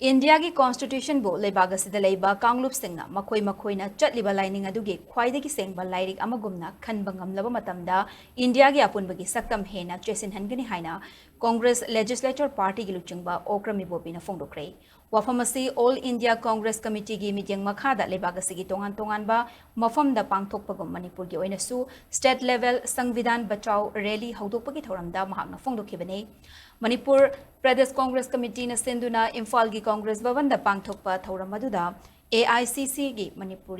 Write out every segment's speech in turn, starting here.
India की Constitution bo lebaga sida leiba Kanglup singna makoi na chatliba lining adugi khwaidagi sengba lairik amagumna khanba ngamlaba matamda India gi apunbagi saktam hena chesin hangani haina Congress Legislature Party gi luchingba Okrami bobina Houdokkhre wafamasi All India Congress Committee gi meeting makhada lebaga sigi tongan ba mafamda pangthokpagum Manipur gi Oinasu state level Sangbidhan Bachao rally Houdokpagi thoramda mahakna Houdokkhibane Manipur Pradesh Congress Committee na senduna Imphal gi Congress Bhavan da pangthokpa thoram aduda AICC gi Manipur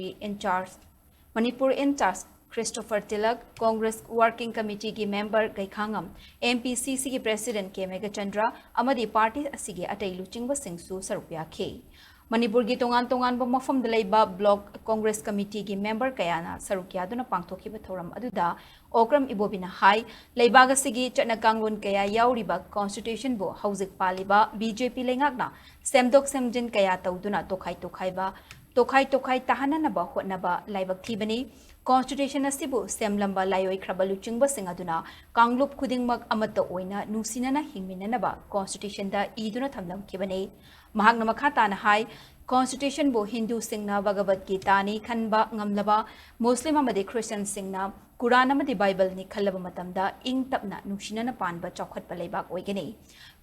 in charge Christopher Tilak Congress Working Committee gi member Gaikhangam MPCC gi President K Megachandra amadi party asigi atai luchingba singsu sarupya khe Manipur gi tongan ba mafam dalaiba block Congress Committee gi member kayana sarukya duna pangthokhiba thoram aduda Okram ibobina hai leibaga sigi chatna kanglon kaya yauriba constitution bo hauzik paliba BJP lengakna semdok semjin kaya tauduna tokhai tokhai tahanana ba hotnaba laibak thibani Constitution asibu semlamba layoi khrabalu chingba singaduna Kanglup khudingmak amata oina nusinana hingminana Constitution da iduna thamlam kibane mahakna makhatana hai Constitution bo Hindu singna Bhagavad Gita ni khanba ngamlaba Muslim amadi Christian singna Quran amadi Bible ni khallaba matamda ing tapna nusinana panba chawkhatpa leibak oigani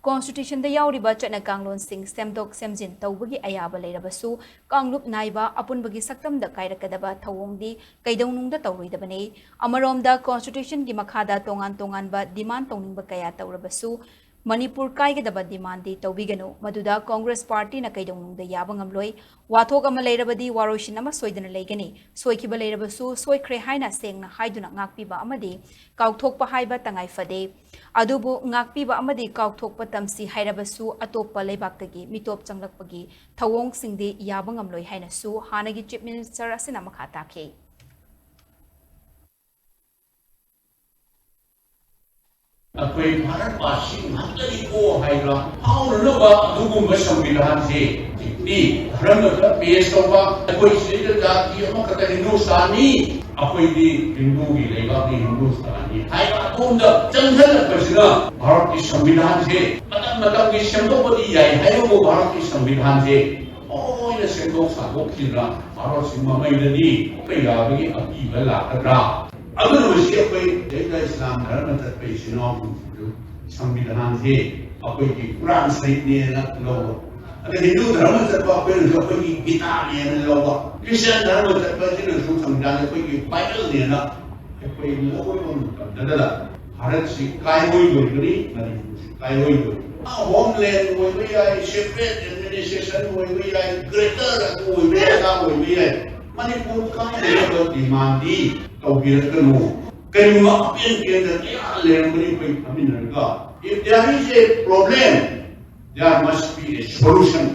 Constitution da yauriba chatna kanglon sing semdok semjin tawbagi ayaba leirabasu Kanglup naiba apunbagi saktam da kairakadaba thawongdi kaidawnungda tawroidabane amaromda Constitution gi makhada tongan ba demand tawningba kaya tawrabasu Manipur kaigedaba demand di tawbigano maduda Congress Party na kaidawnungda yabangamloi wathok ama leirabadi waroshin ama soidana leigani soikiba leirabasu soikhre haina sengna haiduna ngakpiba amadi kauthokpa haiba tangai fade adubu ngakpiba amadi kauthokpa tamsi hairabasu atoppa leibaktagi mitop changlakpagi thawong singdi yabangamloi haina su hanagi chief minister asina makhata khe अकोई Bharat वासी मतली को हाइला हाउनबा दुगुम संविधान से नी धर्म का पेश तोबा अकोई सिर जाति अम कत हिंदुस्तानी अकोई दी हिंदू की लेगा दी हिंदुस्तानी हाइला कोंद चंगल कसना भारत की संविधान से मतलब की संतोपति जाय हाइलो वो भारत की संविधान से ओय सेंदोक सादोक खिला भारत सिंह मइदनी पेयाबगी अकी बला करा अगर वैसे कोई जैसा इस्लाम धर्म तक पे चुनाव संविधान से कोई की कुरान शरीफ ने लोग अगर हिंदू धर्म तक कोई की गीता ने लोग क्रिश्चियन धर्म तक पे संविधान कोई की बाइबल ने ना कोई लोग दादा भारत से काय होई गोरी काय होई होमलैंड वो भी है सेपरेट एडमिनिस्ट्रेशन वो भी है ग्रेटर वो भी है Manipur ka level demandi tawbirkanu kanuma appeal kender ya lemri pe aminarga if there is a problem there must be a solution